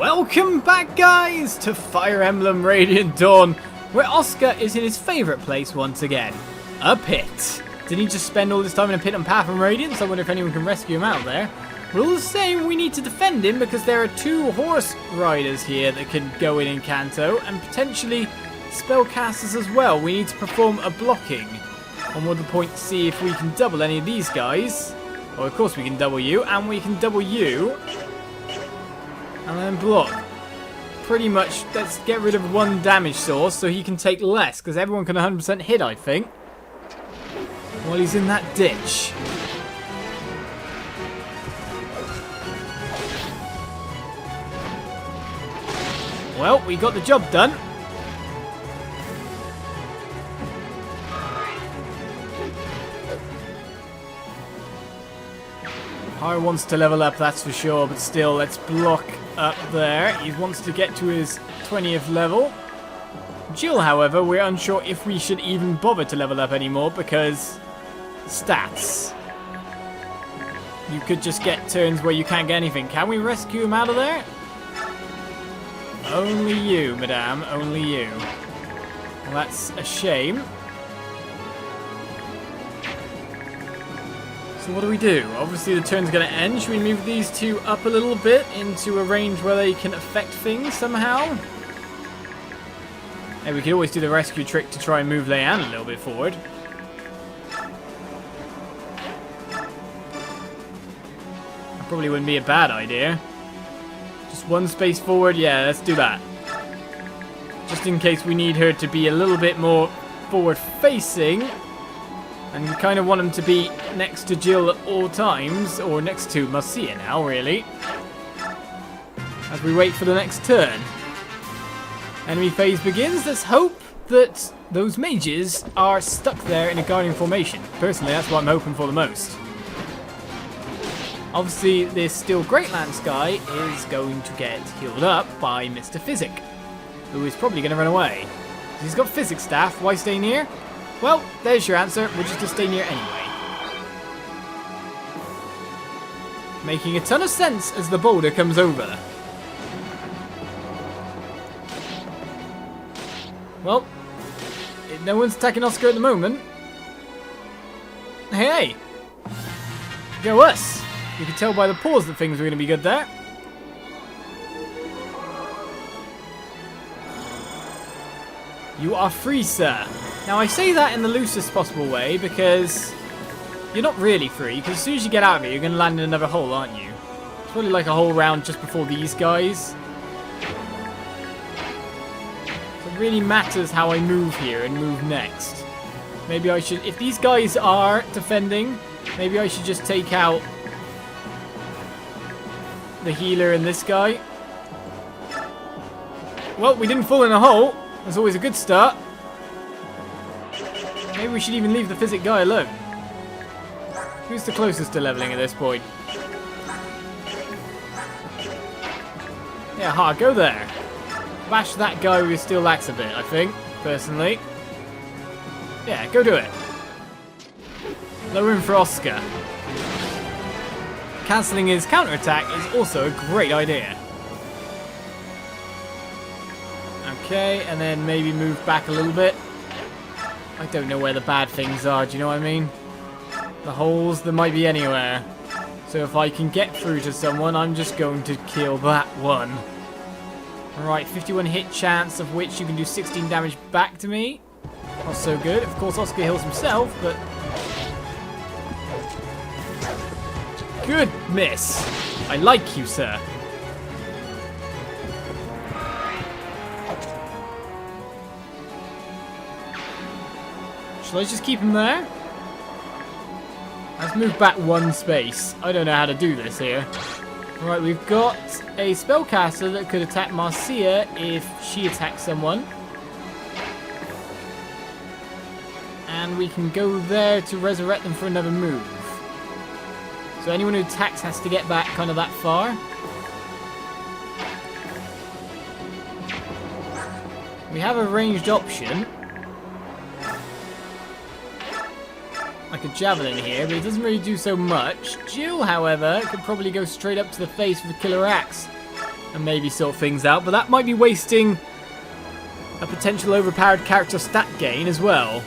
Welcome back, guys, to Fire Emblem Radiant Dawn, where Oscar is in his favourite place once again, a pit. Did he just spend all this time in a pit on Path from Radiance? I wonder if anyone can rescue him out there. But all the same, we need to defend him because there are two horse riders here that can go in Kanto, and potentially spellcasters as well. We need to perform a blocking. And we'll the point to see if we can double any of these guys. Well, of course we can double you, and we can double you. And then block. Pretty much, let's get rid of one damage source so he can take less, because everyone can 100% hit, I think. While he's in that ditch. Well, we got the job done. Pyre wants to level up, that's for sure, but still, let's block up there. He wants to get to his 20th level. Jill, however, we're unsure if we should even bother to level up anymore because stats. You could just get turns where you can't get anything. Can we rescue him out of there? Only you, madame, only you. Well, that's a shame. So what do we do? Obviously the turn's going to end. Should we move these two up a little bit into a range where they can affect things somehow? Hey, we could always do the rescue trick to try and move Leanne a little bit forward. That probably wouldn't be a bad idea. Just one space forward. Yeah, let's do that. Just in case we need her to be a little bit more forward facing. And we kind of want him to be next to Jill at all times, or next to Marcia now, really. As we wait for the next turn. Enemy phase begins. Let's hope that those mages are stuck there in a guarding formation. Personally, that's what I'm hoping for the most. Obviously, this Steel Greatlands guy is going to get healed up by Mr. Physic, who is probably going to run away. He's got Physics staff. Why stay near? Well, there's your answer. We're just to stay near anyway. Making a ton of sense as the boulder comes over. Well, no one's attacking Oscar at the moment. Hey! Go us! You can tell by the pause that things are going to be good there. You are free, sir. Now, I say that in the loosest possible way because you're not really free, because as soon as you get out of it, you're going to land in another hole, aren't you? It's probably like a whole round just before these guys. So it really matters how I move here and move next. Maybe I should, if these guys are defending, maybe I should just take out the healer and this guy. Well, we didn't fall in a hole. That's always a good start. Maybe we should even leave the Physic guy alone. Who's the closest to leveling at this point? Yeah, ha, go there. Bash that guy who still lacks a bit, I think, personally. Yeah, go do it. Lower him for Oscar. Cancelling his counterattack is also a great idea. Okay, and then maybe move back a little bit. I don't know where the bad things are, do you know what I mean? The holes, there might be anywhere. So if I can get through to someone, I'm just going to kill that one. Alright, 51 hit chance, of which you can do 16 damage back to me. Not so good. Of course, Oscar heals himself, but... Good miss. I like you, sir. Shall I just keep him there? Let's move back one space. I don't know how to do this here. Right, we've got a spellcaster that could attack Marcia if she attacks someone. And we can go there to resurrect them for another move. So anyone who attacks has to get back kind of that far. We have a ranged option. Like a javelin here, but it doesn't really do so much. Jill, however, could probably go straight up to the face with a killer axe. and maybe sort things out, but that might be wasting a potential overpowered character stat gain as well.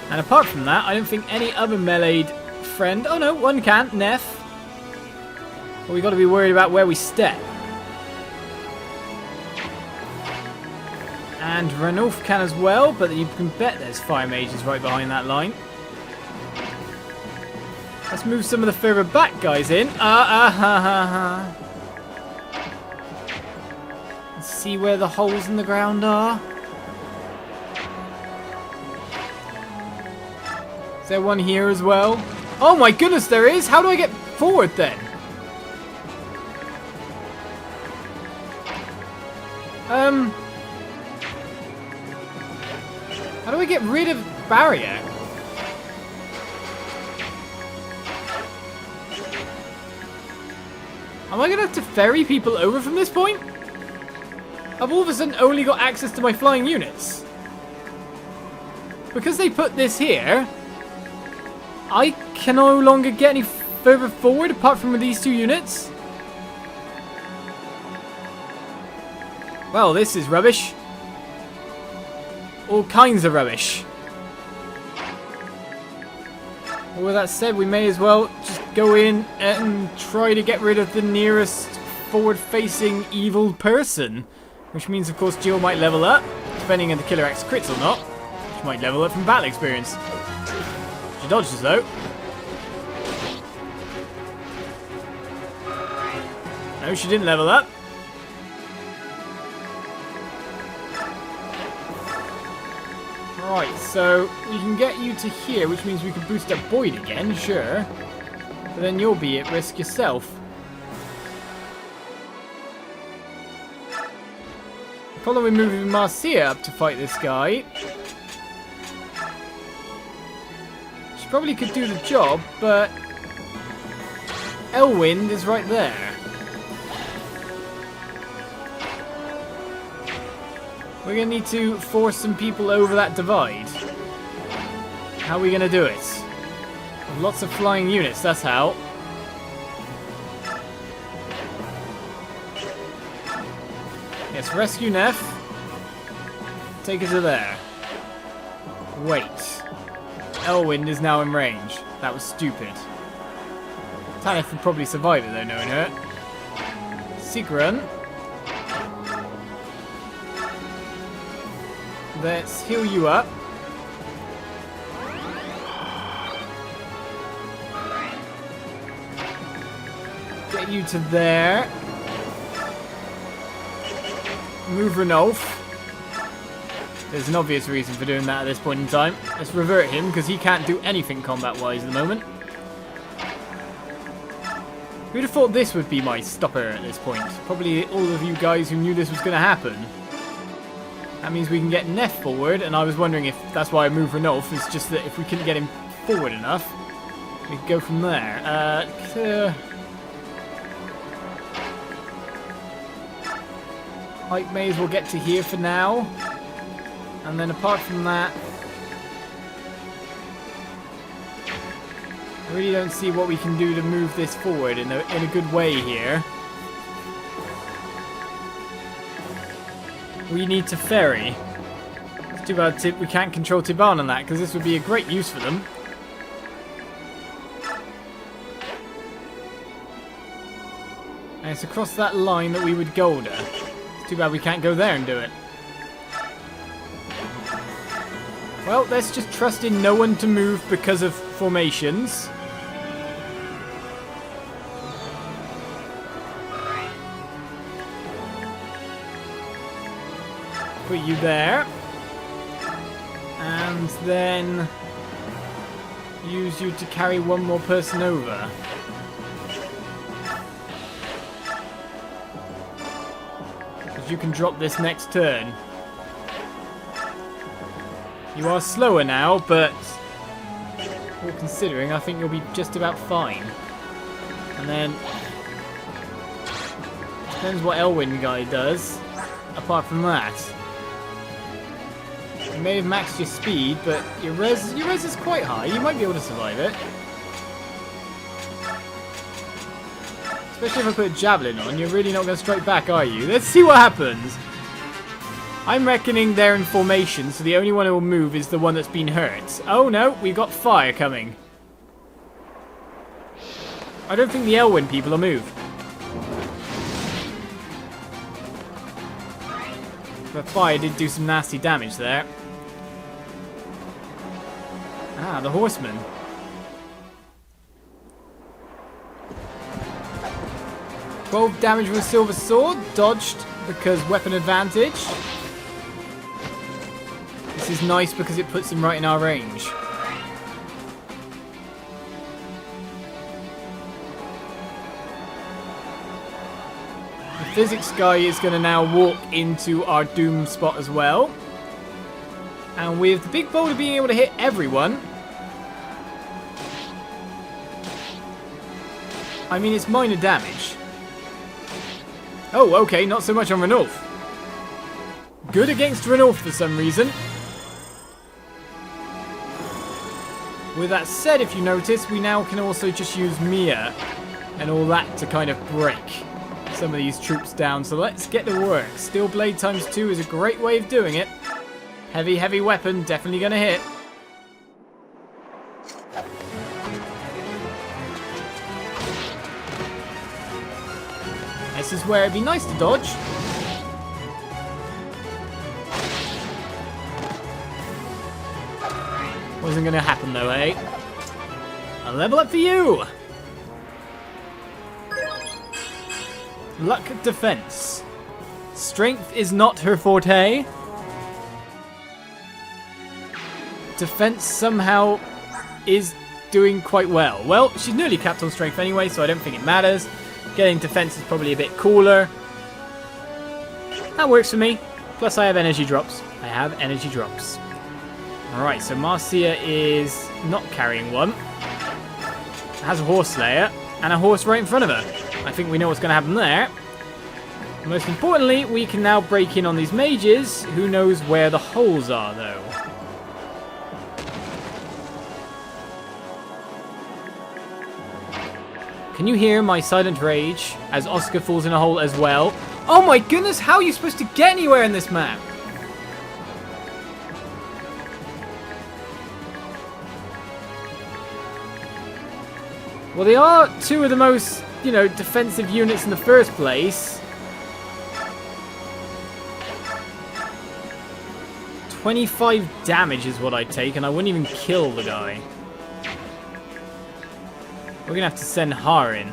And apart from that, I don't think any other melee'd friend... Oh no, one can, Neff. But we got to be worried about where we step. And Ranulf can as well, but you can bet there's fire mages right behind that line. Let's move some of the further back guys in. Let's see where the holes in the ground are. Is there one here as well? Oh my goodness, there is! How do I get forward then? How do I get rid of barrier? Am I going to have to ferry people over from this point? I've all of a sudden only got access to my flying units. Because they put this here, I can no longer get any further forward apart from with these 2 units. Well, this is rubbish. All kinds of rubbish. Well, with that said, we may as well just go in and try to get rid of the nearest forward-facing evil person. Which means, of course, Jill might level up, depending on the Killer Axe crits or not. She might level up from battle experience. She dodges, though. No, she didn't level up. Right, so we can get you to here, which means we can boost up Boyd again, sure. But then you'll be at risk yourself. Probably moving Marcia up to fight this guy. She probably could do the job, but Elwind is right there. We're going to need to force some people over that divide. How are we going to do it? With lots of flying units, that's how. Yes, rescue Neff. Take her to there. Wait. Elwind is now in range. That was stupid. Tanith would probably survive it though, knowing her. Seek run. Let's heal you up. Get you to there. Move Ranulf. There's an obvious reason for doing that at this point in time. Let's revert him because he can't do anything combat-wise at the moment. Who'd have thought this would be my stopper at this point? Probably all of you guys who knew this was going to happen. That means we can get Neff forward, and I was wondering if that's why I moved Ranulf. It's just that if we couldn't get him forward enough, we could go from there. I may as well get to here for now. And then apart from that, I really don't see what we can do to move this forward in a good way here. We need to ferry. It's too bad we can't control Tiban on that, because this would be a great use for them. And it's across that line that we would gold her. It's too bad we can't go there and do it. Well, let's just trust in no one to move because of formations. Put you there. And then use you to carry one more person over. Because you can drop this next turn. You are slower now, but all considering, I think you'll be just about fine. And then depends what Elwind guy does. Apart from that, you may have maxed your speed, but your res is quite high. You might be able to survive it. Especially if I put a javelin on, you're really not going to strike back, are you? Let's see what happens. I'm reckoning they're in formation, so the only one who will move is the one that's been hurt. Oh no, we've got fire coming. I don't think the Elwyn people will move. But fire did do some nasty damage there. Ah, the horseman. "12 damage with a silver sword, dodged because weapon advantage." This is nice because it puts him right in our range. The physics guy is going to now walk into our doom spot as well. And with the big boulder being able to hit everyone, I mean, it's minor damage. Oh, okay, not so much on Ranulf. Good against Ranulf for some reason. With that said, if you notice, we now can also just use Mia and all that to kind of break some of these troops down. So let's get to work. Steel Blade ×2 is a great way of doing it. Heavy, heavy weapon, definitely going to hit. This is where it'd be nice to dodge. Wasn't going to happen though, eh? A level up for you! Luck defense. Strength is not her forte. Defense somehow is doing quite well. Well, she's nearly capped on strength anyway, so I don't think it matters. Getting defense is probably a bit cooler. That works for me. Plus I have energy drops. Alright, so Marcia is not carrying one. Has a horse slayer and a horse right in front of her. I think we know what's going to happen there. Most importantly, we can now break in on these mages. Who knows where the holes are, though. Can you hear my silent rage as Oscar falls in a hole as well? Oh my goodness, how are you supposed to get anywhere in this map? Well, they are two of the most, defensive units in the first place. 25 damage is what I take, and I wouldn't even kill the guy. We're going to have to send Har in.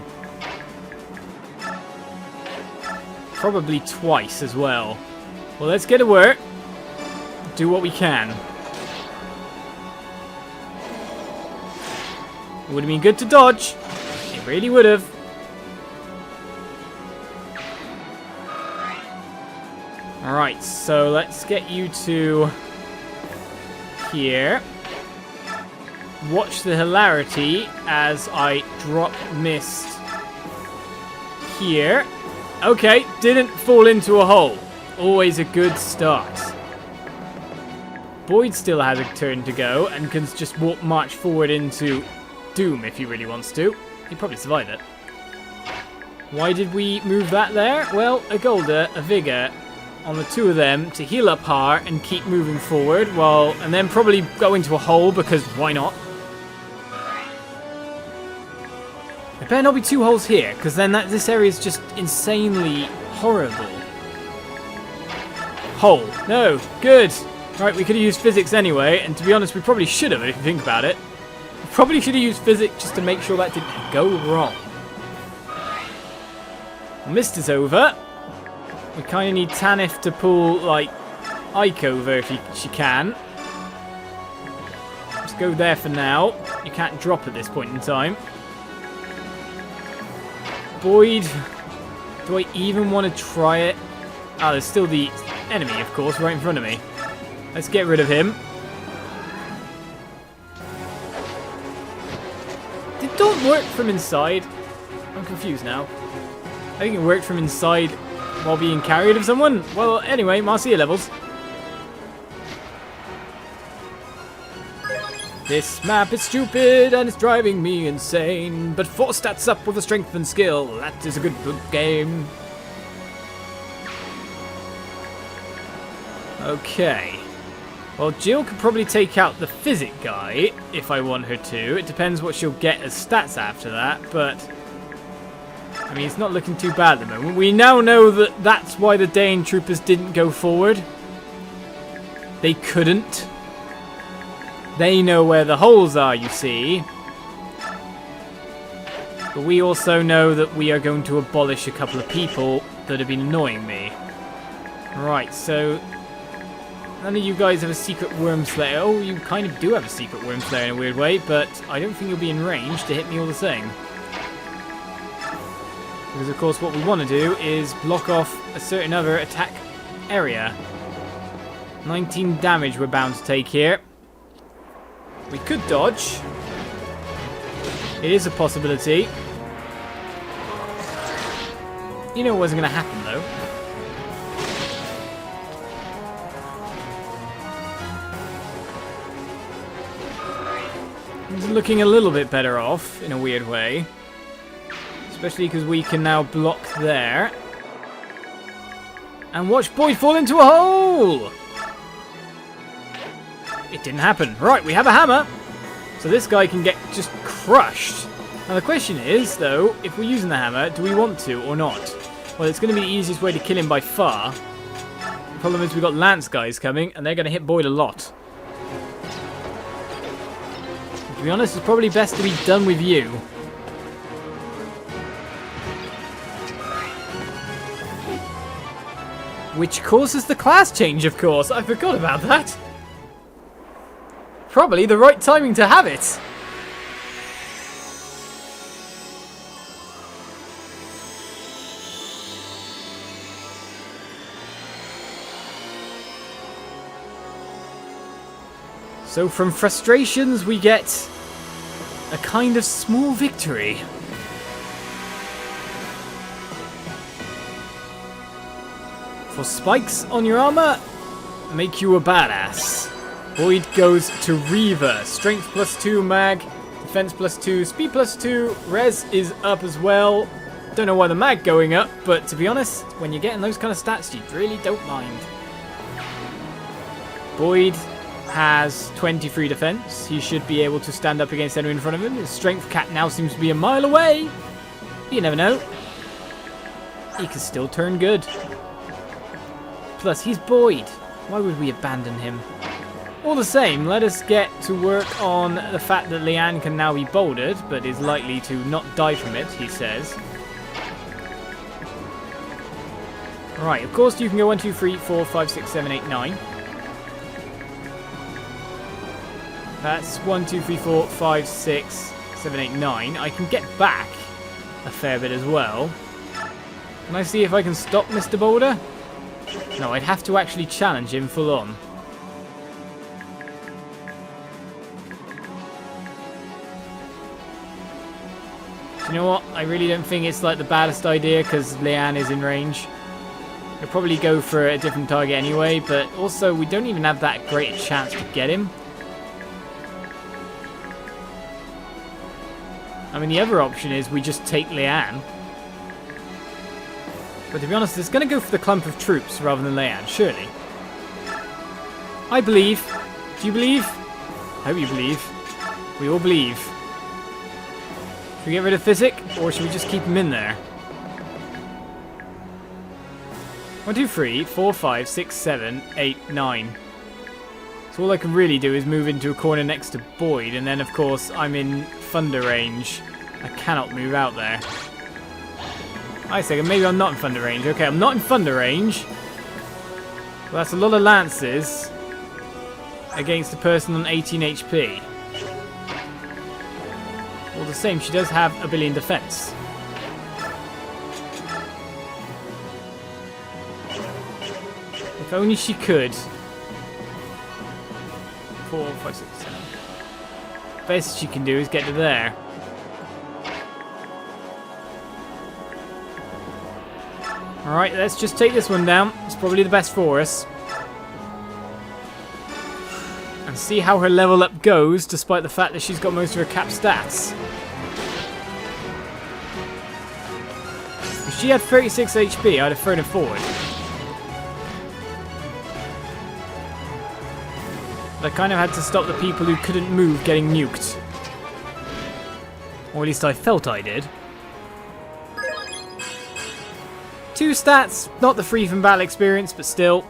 Probably twice as well. Well, let's get to work. Do what we can. It would have been good to dodge. It really would have. Alright, so let's get you to here. Watch the hilarity as I drop mist here. Okay, didn't fall into a hole. Always a good start. Boyd still has a turn to go and can just march forward into Doom if he really wants to. He'd probably survive it. Why did we move that there? Well, a Golda, a Vigor on the two of them to heal up Har and keep moving forward, and then probably go into a hole because why not? There better not be two holes here, because then this area is just insanely horrible. Hole. No. Good. Right, we could have used physics anyway, and to be honest, we probably should have if you think about it. We probably should have used physics just to make sure that didn't go wrong. Mist is over. We kind of need Tanith to pull, Ike over if she can. Let's go there for now. You can't drop at this point in time. Boyd, do I even want to try it? Ah, there's still the enemy, of course, right in front of me. Let's get rid of him. Did Daunt work from inside? I'm confused now. I think it worked from inside while being carried of someone. Well, anyway, Marcia levels. This map is stupid and it's driving me insane. But 4 stats up with a strength and skill. That is a good game. Okay. Well, Jill could probably take out the physic guy if I want her to. It depends what she'll get as stats after that, but I mean, it's not looking too bad at the moment. We now know that that's why the Dane troopers didn't go forward. They couldn't. They know where the holes are, you see. But we also know that we are going to abolish a couple of people that have been annoying me. Right, so none of you guys have a secret worm slayer. Oh, you kind of do have a secret worm slayer in a weird way, but I don't think you'll be in range to hit me all the same. Because, of course, what we want to do is block off a certain other attack area. 19 damage we're bound to take here. We could dodge. It is a possibility. You know it wasn't going to happen, though. It's looking a little bit better off, in a weird way. Especially because we can now block there. And watch Boyd fall into a hole! It didn't happen. Right, we have a hammer. So this guy can get just crushed. Now the question is, though, if we're using the hammer, do we want to or not? Well, it's going to be the easiest way to kill him by far. The problem is we've got lance guys coming, and they're going to hit Boyd a lot. To be honest, it's probably best to be done with you. Which causes the class change, of course. I forgot about that. Probably the right timing to have it. So from frustrations we get a kind of small victory. For spikes on your armor, make you a badass. Boyd goes to Reaver. Strength +2 mag, defense +2, speed +2, res is up as well. Don't know why the mag going up, but to be honest, when you're getting those kind of stats, you really don't mind. Boyd has 23 defense. He should be able to stand up against anyone in front of him. His strength cap now seems to be a mile away. You never know. He can still turn good. Plus, he's Boyd. Why would we abandon him? All the same, let us get to work on the fact that Leanne can now be bouldered, but is likely to not die from it, he says. Right, of course you can go 1, 2, 3, 4, 5, 6, 7, 8, 9. That's 1, 2, 3, 4, 5, 6, 7, 8, 9. I can get back a fair bit as well. Can I see if I can stop Mr. Boulder? No, I'd have to actually challenge him full on. You know what? I really don't think it's like the baddest idea because Leanne is in range. He'll probably go for a different target anyway, but also we don't even have that great a chance to get him. I mean, the other option is we just take Leanne. But to be honest, it's going to go for the clump of troops rather than Leanne, surely. I believe. Do you believe? I hope you believe. We all believe. Should we get rid of Physic, or should we just keep him in there? 1, 2, 3, 4, 5, 6, 7, 8, 9. So all I can really do is move into a corner next to Boyd, and then of course I'm in thunder range. I cannot move out there. Wait a second, maybe I'm not in thunder range. Okay, I'm not in thunder range. Well, that's a lot of lances against a person on 18 HP. All the same, she does have a billion defense. If only she could. 4, 5, 6, 7. Best she can do is get to there. Alright, let's just take this one down. It's probably the best for us. And and see how her level up goes, despite the fact that she's got most of her cap stats. If she had 36 HP, I'd have thrown her forward. But I kind of had to stop the people who couldn't move getting nuked. Or at least I felt I did. 2 stats, not the free from battle experience, but still.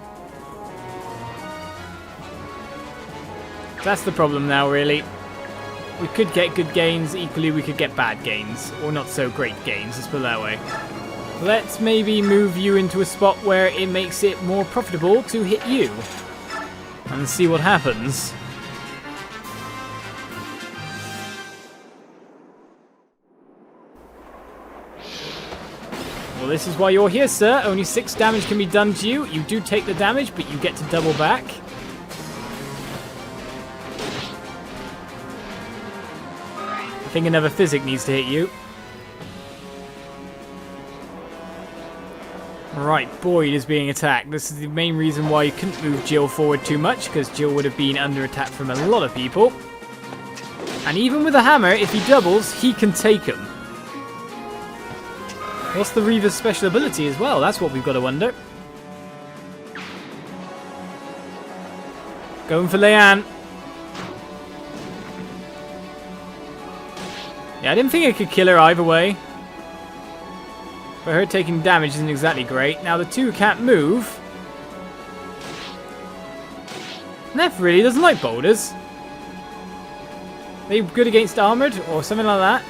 That's the problem now, really. We could get good gains, equally we could get bad gains. Or not so great gains, let's put it that way. Let's maybe move you into a spot where it makes it more profitable to hit you. And see what happens. Well, this is why you're here, sir. Only 6 damage can be done to you. You do take the damage, but you get to double back. I think another physic needs to hit you. Right, Boyd is being attacked. This is the main reason why you couldn't move Jill forward too much, because Jill would have been under attack from a lot of people. And even with a hammer, if he doubles, he can take him. What's the Reaver's special ability as well? That's what we've got to wonder. Going for Leanne. Yeah, I didn't think I could kill her either way. But her taking damage isn't exactly great. Now the 2 can't move. Neff really doesn't like boulders. Are they good against armoured or something like that?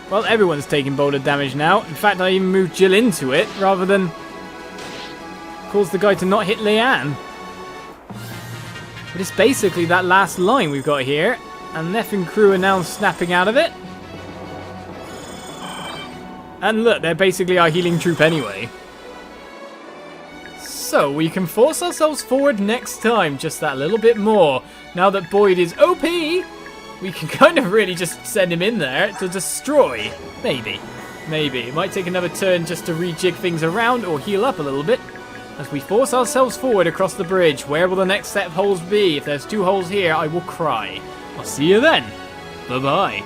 Well, everyone's taking boulder damage now. In fact, I even moved Jill into it rather than cause the guy to not hit Leanne. But it's basically that last line we've got here. And Neff and crew are now snapping out of it. And look, they're basically our healing troop anyway. So, we can force ourselves forward next time, just that little bit more. Now that Boyd is OP, we can kind of really just send him in there to destroy. Maybe. Maybe. It might take another turn just to rejig things around or heal up a little bit. As we force ourselves forward across the bridge, where will the next set of holes be? If there's 2 holes here, I will cry. I'll see you then. Bye-bye.